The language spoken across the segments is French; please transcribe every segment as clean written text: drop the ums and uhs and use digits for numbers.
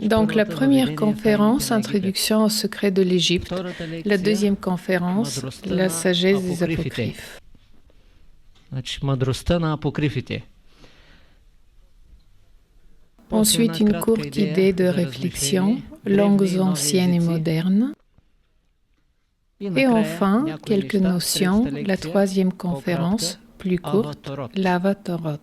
Donc la première conférence, Introduction au secret de l'Égypte. La deuxième conférence, La sagesse des apocryphes. Ensuite, une courte idée de réflexion, langues anciennes et modernes. Et enfin, quelques notions, la troisième conférence, plus courte, Lava Torot.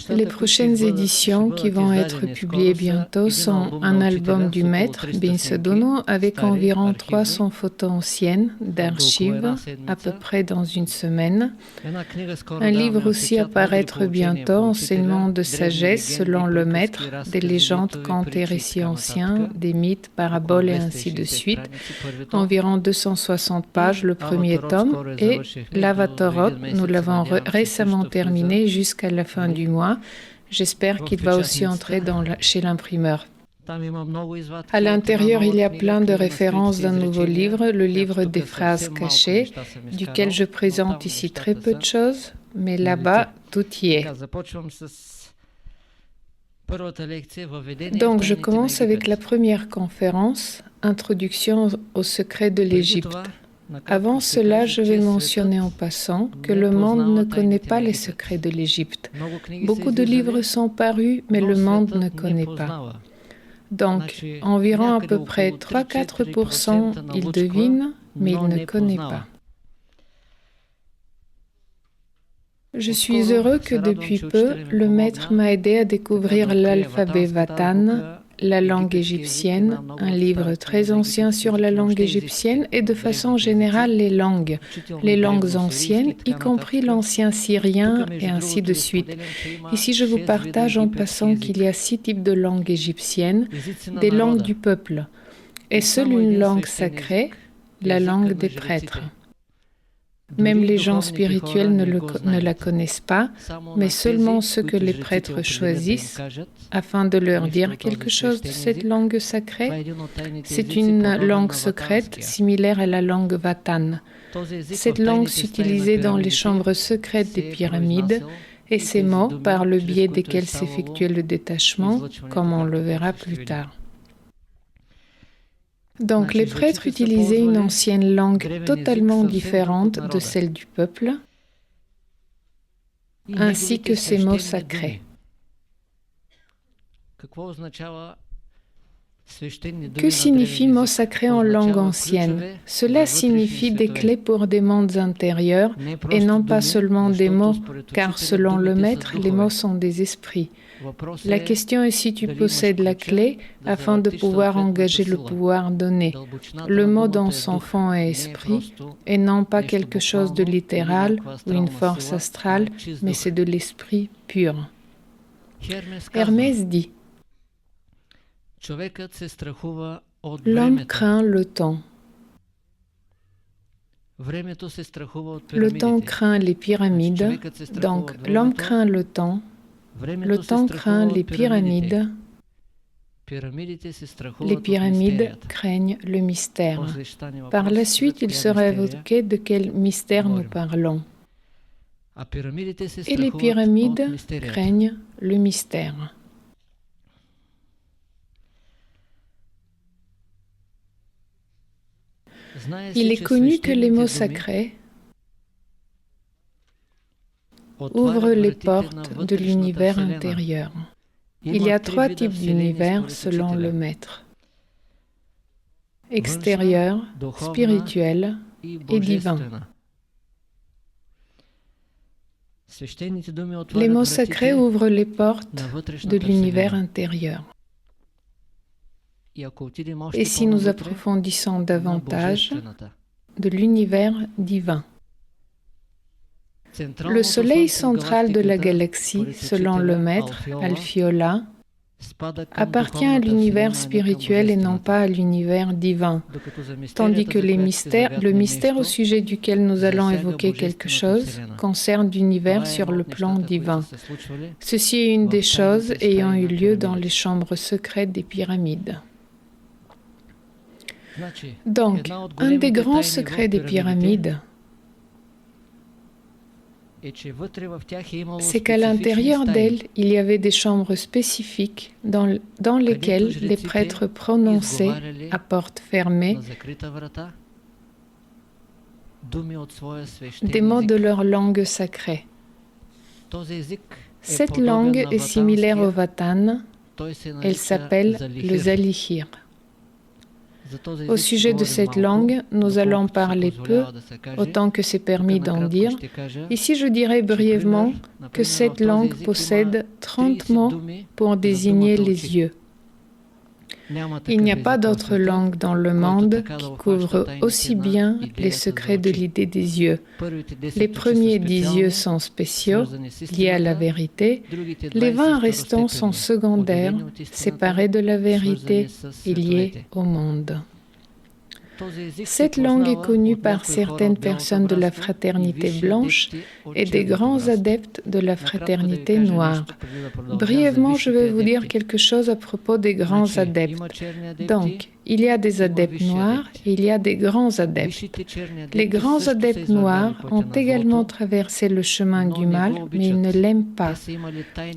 Les prochaines éditions qui vont être publiées bientôt sont un album du maître, Bin Sadono, avec environ 300 photos anciennes d'archives, à peu près dans une semaine. Un livre aussi à paraître bientôt, Enseignements de sagesse selon le maître, des légendes, contes et récits anciens, des mythes, paraboles et ainsi de suite. Environ 260 pages, le premier tome, et Lava Torot, nous l'avons récemment terminé jusqu'à la fin du mois. J'espère qu'il va aussi entrer chez l'imprimeur. À l'intérieur, il y a plein de références d'un nouveau livre, le livre des phrases cachées, duquel je présente ici très peu de choses, mais là-bas, tout y est. Donc, je commence avec la première conférence, Introduction au secret de l'Égypte. Avant cela, je vais mentionner en passant que le monde ne connaît pas les secrets de l'Égypte. Beaucoup de livres sont parus, mais le monde ne connaît pas. Donc, environ à peu près 3-4%, il devine, mais il ne connaît pas. Je suis heureux que depuis peu, le maître m'a aidé à découvrir l'alphabet Vatan, la langue égyptienne, un livre très ancien sur la langue égyptienne et de façon générale les langues anciennes, y compris l'ancien syrien et ainsi de suite. Ici, je vous partage en passant qu'il y a 6 types de langues égyptiennes, des langues du peuple, et seule une langue sacrée, la langue des prêtres. Même les gens spirituels ne la connaissent pas, mais seulement ceux que les prêtres choisissent afin de leur dire quelque chose de cette langue sacrée. C'est une langue secrète similaire à la langue Vatan. Cette langue s'utilisait dans les chambres secrètes des pyramides et ces mots, par le biais desquels s'effectuait le détachement, comme on le verra plus tard. Donc les prêtres utilisaient une ancienne langue totalement différente de celle du peuple, ainsi que ces mots sacrés. Que signifie mot sacré en langue ancienne? Cela signifie des clés pour des mondes intérieurs et non pas seulement des mots, car selon le maître, les mots sont des esprits. La question est si tu possèdes la clé afin de pouvoir engager le pouvoir donné. Le mot dans son fond est esprit et non pas quelque chose de littéral ou une force astrale, mais c'est de l'esprit pur. Hermès dit: l'homme craint le temps. Le temps craint les pyramides, donc l'homme craint le temps craint les pyramides craignent le mystère. Par la suite, il sera évoqué de quel mystère nous parlons. Et les pyramides craignent le mystère. Il est connu que les mots sacrés ouvrent les portes de l'univers intérieur. Il y a 3 types d'univers selon le maître: extérieur, spirituel et divin. Les mots sacrés ouvrent les portes de l'univers intérieur. Et si nous approfondissons davantage, de l'univers divin. Le soleil central de la galaxie, selon le maître, Alfiola, appartient à l'univers spirituel et non pas à l'univers divin, tandis que le mystère au sujet duquel nous allons évoquer quelque chose concerne l'univers sur le plan divin. Ceci est une des choses ayant eu lieu dans les chambres secrètes des pyramides. Donc, un des grands secrets des pyramides c'est qu'à l'intérieur d'elle, il y avait des chambres spécifiques dans lesquelles les prêtres prononçaient, à porte fermée, des mots de leur langue sacrée. Cette langue est similaire au Vatan, elle s'appelle le Zalihir. Au sujet de cette langue, nous allons parler peu, autant que c'est permis d'en dire. Ici, je dirais brièvement que cette langue possède 30 mots pour désigner les yeux. Il n'y a pas d'autre langue dans le monde qui couvre aussi bien les secrets de l'idée des yeux. Les premiers 10 yeux sont spéciaux, liés à la vérité. Les 20 restants sont secondaires, séparés de la vérité et liés au monde. Cette langue est connue par certaines personnes de la fraternité blanche et des grands adeptes de la fraternité noire. Brièvement, je vais vous dire quelque chose à propos des grands adeptes. Donc, il y a des adeptes noirs et il y a des grands adeptes. Les grands adeptes noirs ont également traversé le chemin du mal, mais ils ne l'aiment pas.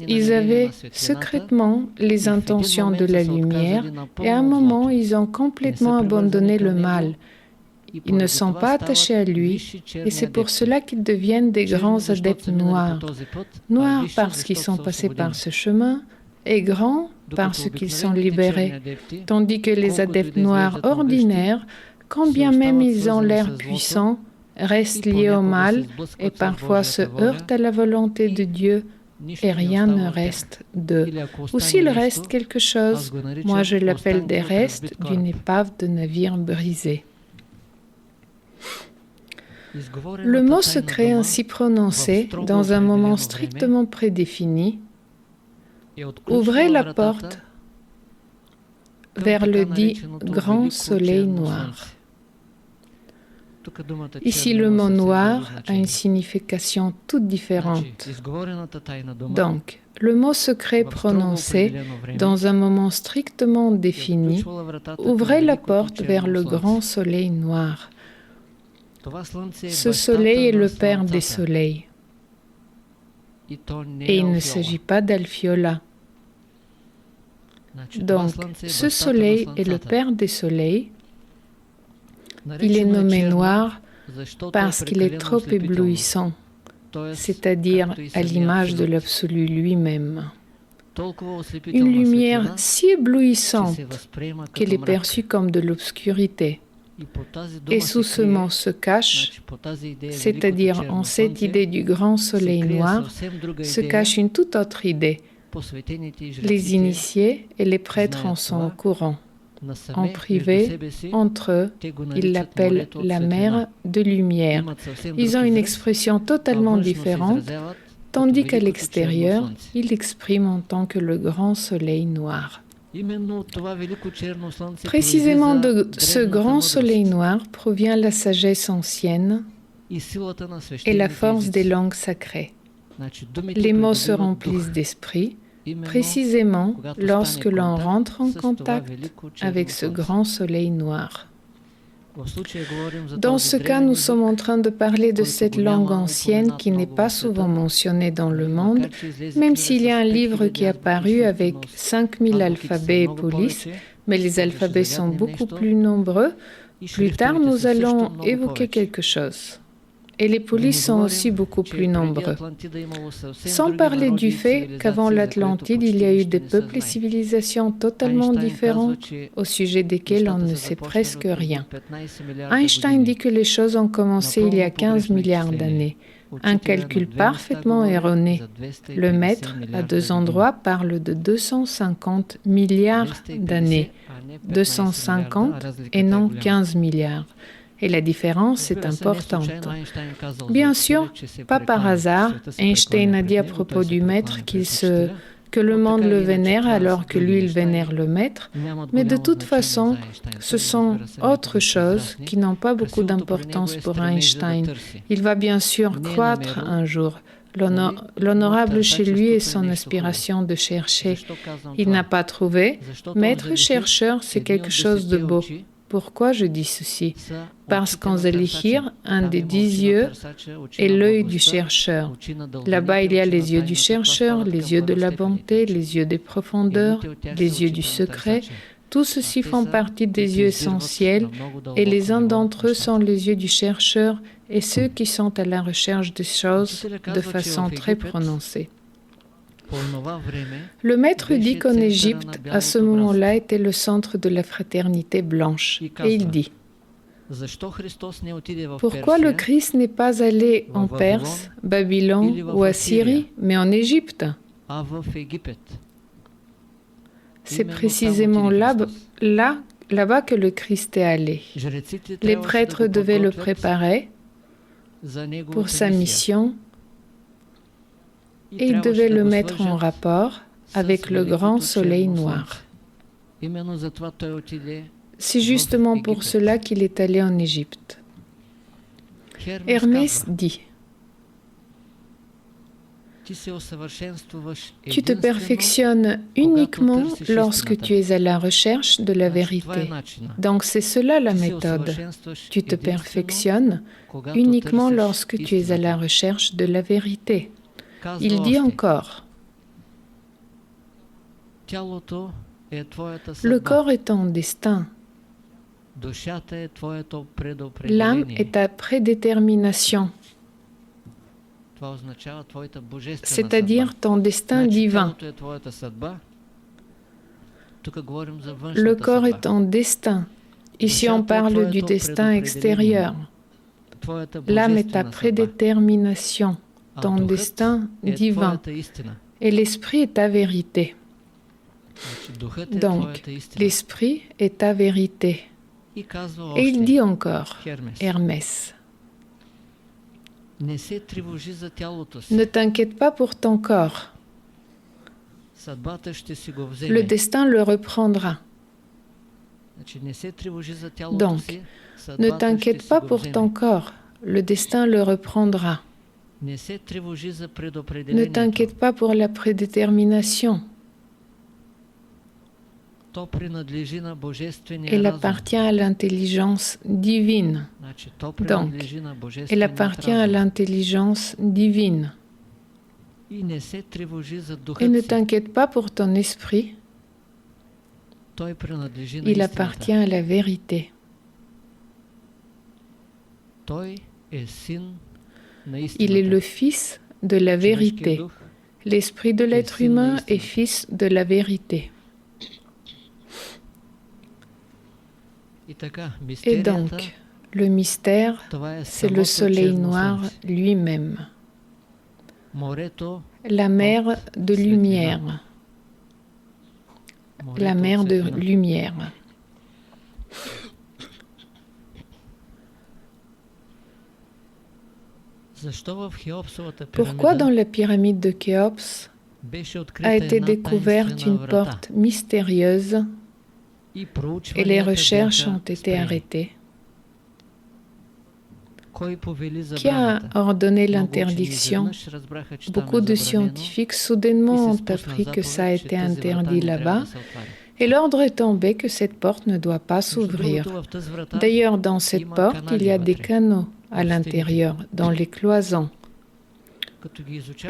Ils avaient secrètement les intentions de la lumière et à un moment, ils ont complètement abandonné le mal. Ils ne sont pas attachés à lui et c'est pour cela qu'ils deviennent des grands adeptes noirs. Noirs parce qu'ils sont passés par ce chemin et grands parce qu'ils sont libérés. Tandis que les adeptes noirs ordinaires, quand bien même ils ont l'air puissants, restent liés au mal et parfois se heurtent à la volonté de Dieu et rien ne reste d'eux. Ou s'il reste quelque chose, moi je l'appelle des restes d'une épave de navire brisé. Le mot secret ainsi prononcé, dans un moment strictement prédéfini, ouvrez la porte vers le dit grand soleil noir. Ici, le mot noir a une signification toute différente. Donc, le mot secret prononcé dans un moment strictement défini, ouvrez la porte vers le grand soleil noir. Ce soleil est le père des soleils. Et il ne s'agit pas d'Alfiola. Donc, ce soleil est le père des soleils. Il est nommé noir parce qu'il est trop éblouissant, c'est-à-dire à l'image de l'absolu lui-même. Une lumière si éblouissante qu'elle est perçue comme de l'obscurité. Et sous ce mot se cache, c'est-à-dire en cette idée du grand soleil noir, se cache une toute autre idée. Les initiés et les prêtres en sont au courant. En privé, entre eux, ils l'appellent la mer de lumière. Ils ont une expression totalement différente, tandis qu'à l'extérieur, ils l'expriment en tant que le grand soleil noir. Précisément de ce grand soleil noir provient la sagesse ancienne et la force des langues sacrées. Les mots se remplissent d'esprit, précisément lorsque l'on rentre en contact avec ce grand soleil noir. Dans ce cas, nous sommes en train de parler de cette langue ancienne qui n'est pas souvent mentionnée dans le monde, même s'il y a un livre qui est apparu avec 5000 alphabets et polices, mais les alphabets sont beaucoup plus nombreux. Plus tard, nous allons évoquer quelque chose. Et les polices sont aussi beaucoup plus nombreux. Sans parler du fait qu'avant l'Atlantide, il y a eu des peuples et civilisations totalement différents au sujet desquels on ne sait presque rien. Einstein dit que les choses ont commencé il y a 15 milliards d'années. Un calcul parfaitement erroné. Le maître, à 2 endroits, parle de 250 milliards d'années. 250 et non 15 milliards. Et la différence est importante. Bien sûr, pas par hasard, Einstein a dit à propos du maître que le monde le vénère alors que lui, il vénère le maître. Mais de toute façon, ce sont autres choses qui n'ont pas beaucoup d'importance pour Einstein. Il va bien sûr croître un jour. L'honorable chez lui est son aspiration de chercher. Il n'a pas trouvé, mais être chercheur, c'est quelque chose de beau. Pourquoi je dis ceci? Parce qu'en Zalihir, un des 10 yeux est l'œil du chercheur. Là-bas, il y a les yeux du chercheur, les yeux de la bonté, les yeux des profondeurs, les yeux du secret. Tout ceci font partie des yeux essentiels et les uns d'entre eux sont les yeux du chercheur et ceux qui sont à la recherche des choses de façon très prononcée. Le maître dit qu'en Égypte, à ce moment-là, était le centre de la fraternité blanche. Et il dit, pourquoi le Christ n'est pas allé en Perse, Babylone ou Assyrie, mais en Égypte? C'est précisément là-bas que le Christ est allé. Les prêtres devaient le préparer pour sa mission et ils devaient le mettre en rapport avec le grand soleil noir. C'est justement pour cela qu'il est allé en Égypte. Hermès dit, tu te perfectionnes uniquement lorsque tu es à la recherche de la vérité. Donc c'est cela la méthode. Tu te perfectionnes uniquement lorsque tu es à la recherche de la vérité. Il dit encore, le corps est ton destin. L'âme est ta prédétermination, c'est-à-dire ton destin divin. Le corps est ton destin. Ici, on parle du destin extérieur. L'âme est ta prédétermination, ton destin divin. Et l'esprit est ta vérité. Donc, l'esprit est ta vérité. Et il dit encore, Hermès, ne t'inquiète pas pour ton corps. Le destin le reprendra. Donc, ne t'inquiète pas pour ton corps. Le destin le reprendra. Ne t'inquiète pas pour la prédétermination. Elle appartient à l'intelligence divine. Donc, elle appartient à l'intelligence divine. Et ne t'inquiète pas pour ton esprit. Il appartient à la vérité. Il est le fils de la vérité. L'esprit de l'être humain est fils de la vérité. Et donc, le mystère, c'est le soleil noir lui-même, la mer de lumière, la mer de lumière. Pourquoi dans la pyramide de Khéops a été découverte une porte mystérieuse et les recherches ont été arrêtées? Qui a ordonné l'interdiction? Beaucoup de scientifiques soudainement ont appris que ça a été interdit là-bas et l'ordre est tombé que cette porte ne doit pas s'ouvrir. D'ailleurs, dans cette porte, il y a des canaux à l'intérieur, dans les cloisons.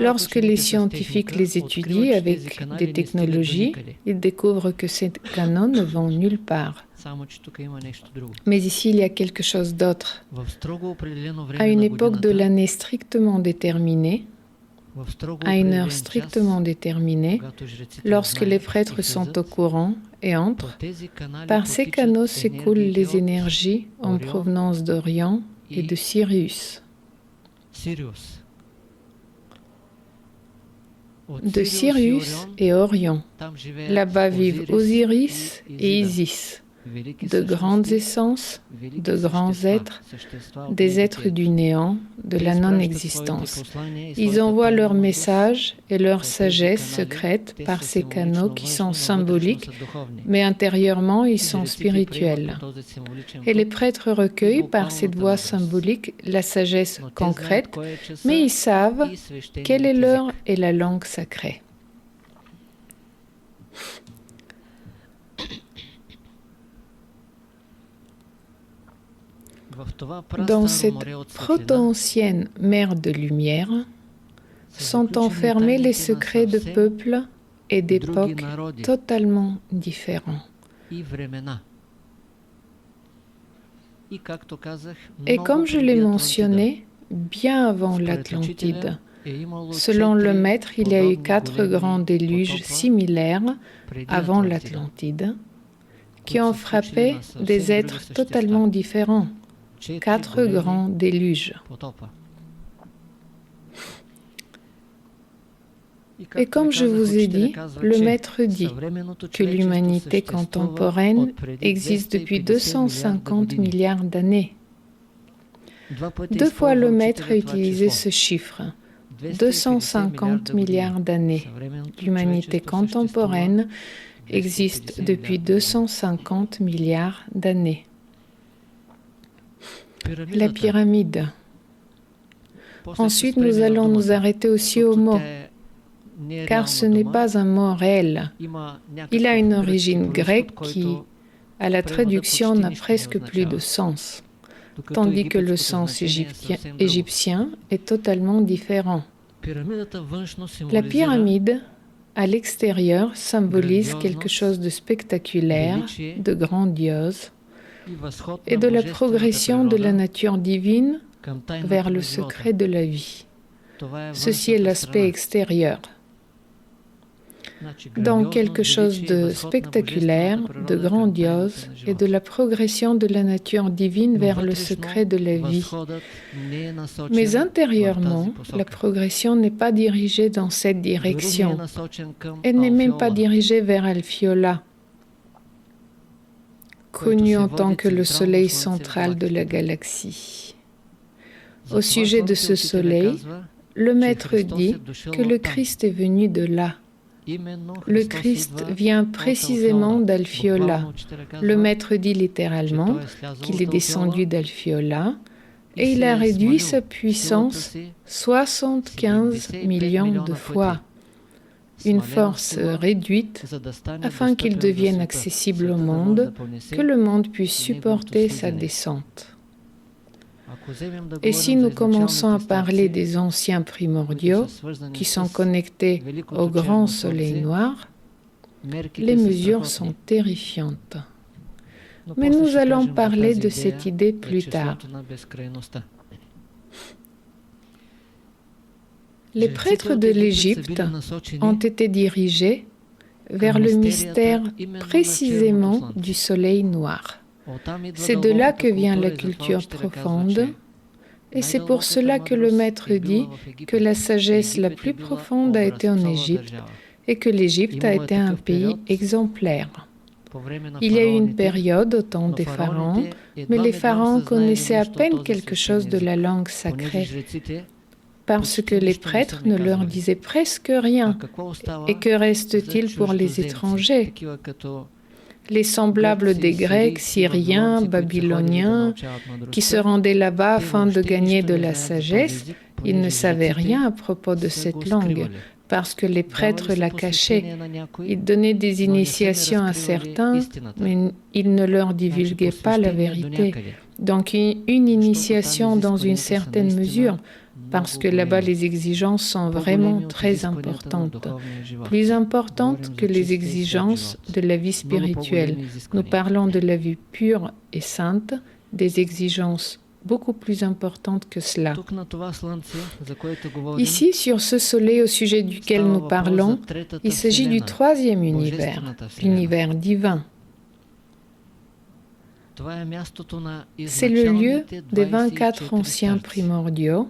Lorsque les scientifiques les étudient avec des technologies, ils découvrent que ces canaux ne vont nulle part. Mais ici, il y a quelque chose d'autre. À une époque de l'année strictement déterminée, à une heure strictement déterminée, lorsque les prêtres sont au courant et entrent, par ces canaux s'écoulent les énergies en provenance d'Orion et de Sirius. De Sirius et Orion. Là-bas vivent Osiris et Isis, de grandes essences, de grands êtres, des êtres du néant, de la non-existence. Ils envoient leurs messages et leur sagesse secrète par ces canaux qui sont symboliques, mais intérieurement ils sont spirituels. Et les prêtres recueillent par cette voie symbolique la sagesse concrète, mais ils savent quelle est l'heure et la langue sacrée. Dans cette proto-ancienne mer de lumière sont enfermés les secrets de peuples et d'époques totalement différents. Et comme je l'ai mentionné, bien avant l'Atlantide, selon le maître, il y a eu 4 grands déluges similaires avant l'Atlantide qui ont frappé des êtres totalement différents. 4 grands déluges. Et comme je vous ai dit, le maître dit que l'humanité contemporaine existe depuis 250 milliards d'années. 2 fois le maître a utilisé ce chiffre, 250 milliards d'années. L'humanité contemporaine existe depuis 250 milliards d'années. La pyramide. Ensuite, nous allons nous arrêter aussi au mot, car ce n'est pas un mot réel. Il a une origine grecque qui, à la traduction, n'a presque plus de sens, tandis que le sens égyptien est totalement différent. La pyramide, à l'extérieur, symbolise quelque chose de spectaculaire, de grandiose, et de la progression de la nature divine vers le secret de la vie. Ceci est l'aspect extérieur. Donc quelque chose de spectaculaire, de grandiose et de la progression de la nature divine vers le secret de la vie. Mais intérieurement, la progression n'est pas dirigée dans cette direction. Elle n'est même pas dirigée vers Alfiola, connu en tant que le soleil central de la galaxie. Au sujet de ce soleil, le maître dit que le Christ est venu de là. Le Christ vient précisément d'Alfiola. Le maître dit littéralement qu'il est descendu d'Alfiola et il a réduit sa puissance 75 millions de fois. Une force réduite afin qu'il devienne accessible au monde, que le monde puisse supporter sa descente. Et si nous commençons à parler des anciens primordiaux qui sont connectés au grand soleil noir, les mesures sont terrifiantes. Mais nous allons parler de cette idée plus tard. Les prêtres de l'Égypte ont été dirigés vers le mystère précisément du soleil noir. C'est de là que vient la culture profonde, et c'est pour cela que le maître dit que la sagesse la plus profonde a été en Égypte et que l'Égypte a été un pays exemplaire. Il y a eu une période au temps des pharaons, mais les pharaons connaissaient à peine quelque chose de la langue sacrée, parce que les prêtres ne leur disaient presque rien. Et que reste-t-il pour les étrangers ? Les semblables des Grecs, Syriens, Babyloniens, qui se rendaient là-bas afin de gagner de la sagesse, ils ne savaient rien à propos de cette langue, parce que les prêtres la cachaient. Ils donnaient des initiations à certains, mais ils ne leur divulguaient pas la vérité. Donc une initiation dans une certaine mesure, parce que là-bas les exigences sont vraiment très importantes, plus importantes que les exigences de la vie spirituelle. Nous parlons de la vie pure et sainte, des exigences beaucoup plus importantes que cela. Ici, sur ce soleil au sujet duquel nous parlons, il s'agit du 3e univers, l'univers divin. C'est le lieu des 24 anciens primordiaux.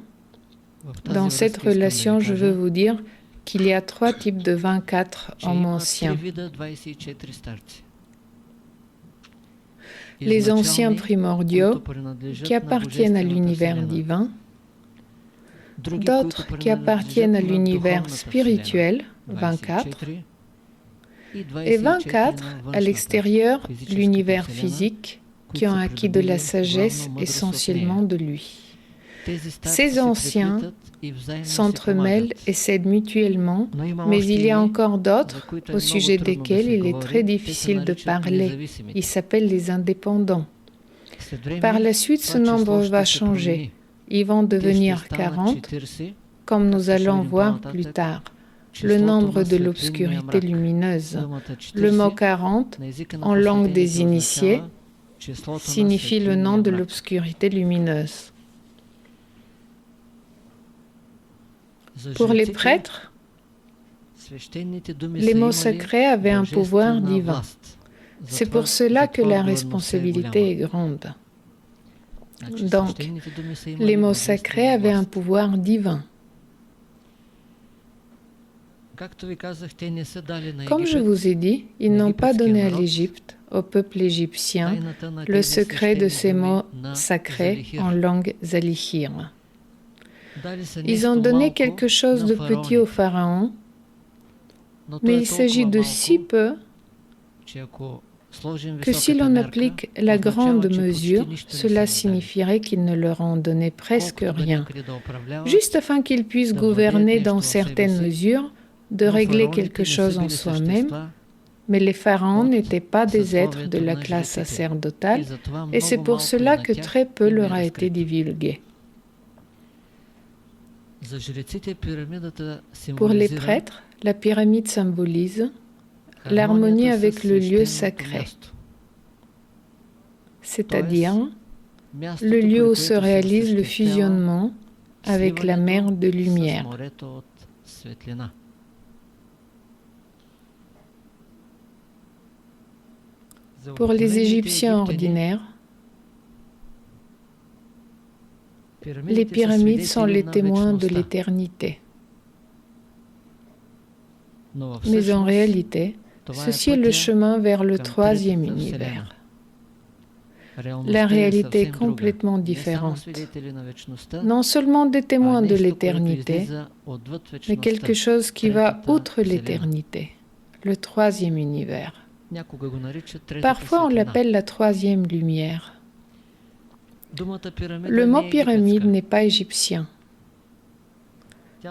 Dans cette relation, je veux vous dire qu'il y a 3 types de 24 hommes anciens. Les anciens primordiaux qui appartiennent à l'univers divin, d'autres qui appartiennent à l'univers spirituel, 24, et 24 à l'extérieur, l'univers physique, qui ont acquis de la sagesse essentiellement de lui. Ces anciens s'entremêlent et s'aident mutuellement, mais il y a encore d'autres au sujet desquels il est très difficile de parler. Ils s'appellent les indépendants. Par la suite, ce nombre va changer. Ils vont devenir 40, comme nous allons voir plus tard. Le nombre de l'obscurité lumineuse. Le mot 40, en langue des initiés, signifie le nom de l'obscurité lumineuse. Pour les prêtres, les mots sacrés avaient un pouvoir divin. C'est pour cela que la responsabilité est grande. Donc, les mots sacrés avaient un pouvoir divin. Comme je vous ai dit, ils n'ont pas donné à l'Égypte, au peuple égyptien, le secret de ces mots sacrés en langue zalihir. Ils ont donné quelque chose de petit au pharaon, mais il s'agit de si peu que si l'on applique la grande mesure, cela signifierait qu'ils ne leur ont donné presque rien, juste afin qu'ils puissent gouverner dans certaines mesures, de régler quelque chose en soi-même, mais les pharaons n'étaient pas des êtres de la classe sacerdotale, et c'est pour cela que très peu leur a été divulgué. Pour les prêtres, la pyramide symbolise l'harmonie avec le lieu sacré, c'est-à-dire le lieu où se réalise le fusionnement avec la mer de lumière. Pour les Égyptiens ordinaires, les pyramides sont les témoins de l'éternité. Mais en réalité, ceci est le chemin vers le troisième univers. La réalité est complètement différente. Non seulement des témoins de l'éternité, mais quelque chose qui va outre l'éternité, le troisième univers. Parfois, on l'appelle la troisième lumière. Le mot pyramide n'est pas égyptien.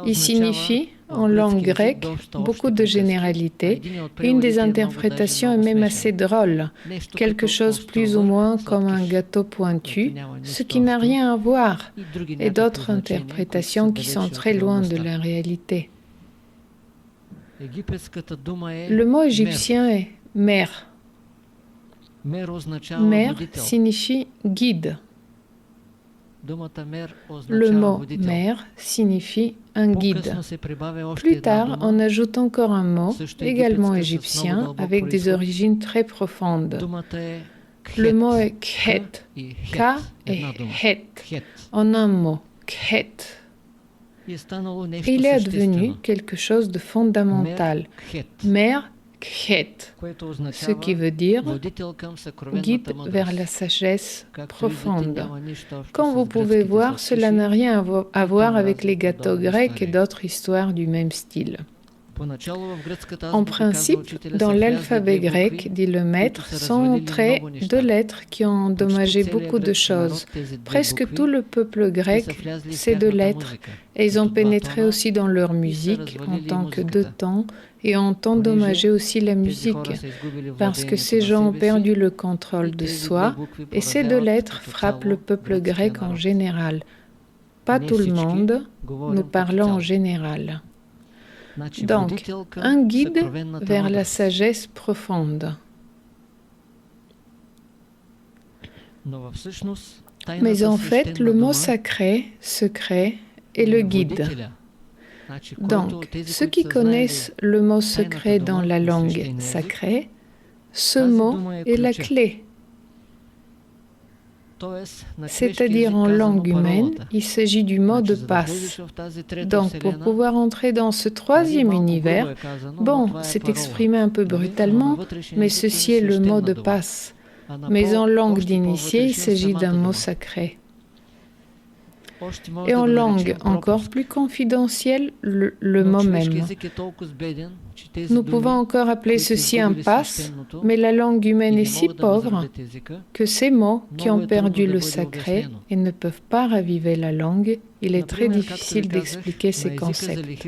Il signifie, en langue grecque, beaucoup de généralités. Une des interprétations est même assez drôle, quelque chose plus ou moins comme un gâteau pointu, ce qui n'a rien à voir, et d'autres interprétations qui sont très loin de la réalité. Le mot égyptien est mer. Mer signifie guide. Le mot mer signifie un guide. Plus tard, on ajoute encore un mot, également égyptien, avec des origines très profondes. Le mot est khet, K et het, en un mot, khet. Il est advenu quelque chose de fondamental. Mer, khet, ce qui veut dire guide vers la sagesse profonde. Comme vous pouvez voir, cela n'a rien à voir avec les gâteaux grecs et d'autres histoires du même style. En principe, dans l'alphabet grec, dit le maître, sont entrées deux lettres qui ont endommagé beaucoup de choses. Presque tout le peuple grec, ces deux lettres, et ils ont pénétré aussi dans leur musique en tant que deux temps et ont endommagé aussi la musique, parce que ces gens ont perdu le contrôle de soi, et ces deux lettres frappent le peuple grec en général. Pas tout le monde, nous parlons en général. Donc, un guide vers la sagesse profonde. Mais en fait, le mot sacré, secret, est le guide. Donc, ceux qui connaissent le mot secret dans la langue sacrée, ce mot est la clé. C'est-à-dire en langue humaine, il s'agit du mot de passe. Donc, pour pouvoir entrer dans ce troisième univers, bon, c'est exprimé un peu brutalement, mais ceci est le mot de passe. Mais en langue d'initié, il s'agit d'un mot sacré. Et en langue encore plus confidentielle, le mot même. Nous pouvons encore appeler ceci un passe, mais la langue humaine est si pauvre que ces mots qui ont perdu le sacré et ne peuvent pas raviver la langue, il est très difficile d'expliquer ces concepts.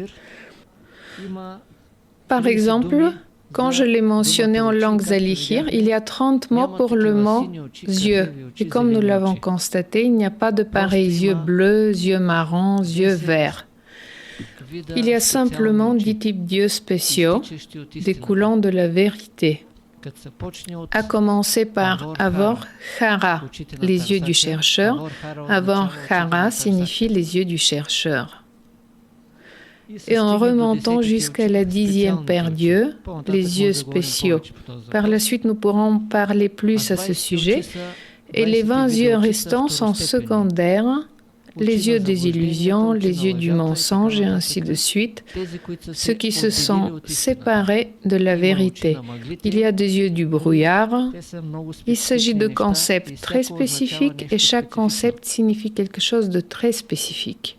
Par exemple, Quand je l'ai mentionné en langue zalihir, il y a 30 mots pour le mot yeux. Et comme nous l'avons constaté, il n'y a pas de pareils yeux bleus, yeux marrons, yeux verts. Il y a simplement 10 types d'yeux spéciaux découlant de la vérité. À commencer par Avor Hara, les yeux du chercheur. Avor Hara signifie les yeux du chercheur. Et en remontant jusqu'à la 10e paire d'yeux, les yeux spéciaux. Par la suite, nous pourrons parler plus à ce sujet. Et les 20 yeux restants sont secondaires, les yeux des illusions, les yeux du mensonge et ainsi de suite, ceux qui se sont séparés de la vérité. Il y a des yeux du brouillard. Il s'agit de concepts très spécifiques et chaque concept signifie quelque chose de très spécifique.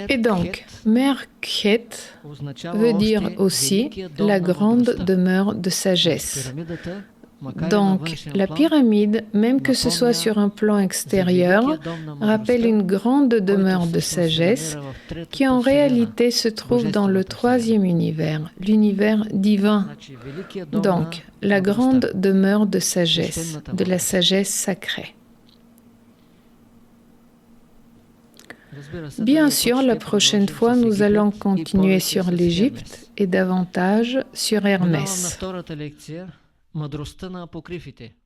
Et donc, Merkhet veut dire aussi la grande demeure de sagesse. Donc, la pyramide, même que ce soit sur un plan extérieur, rappelle une grande demeure de sagesse qui en réalité se trouve dans le 3e univers, l'univers divin. Donc, la grande demeure de sagesse, de la sagesse sacrée. Bien sûr, la prochaine fois, nous allons continuer sur l'Égypte et davantage sur Hermès. Мъдростта на апокрифите.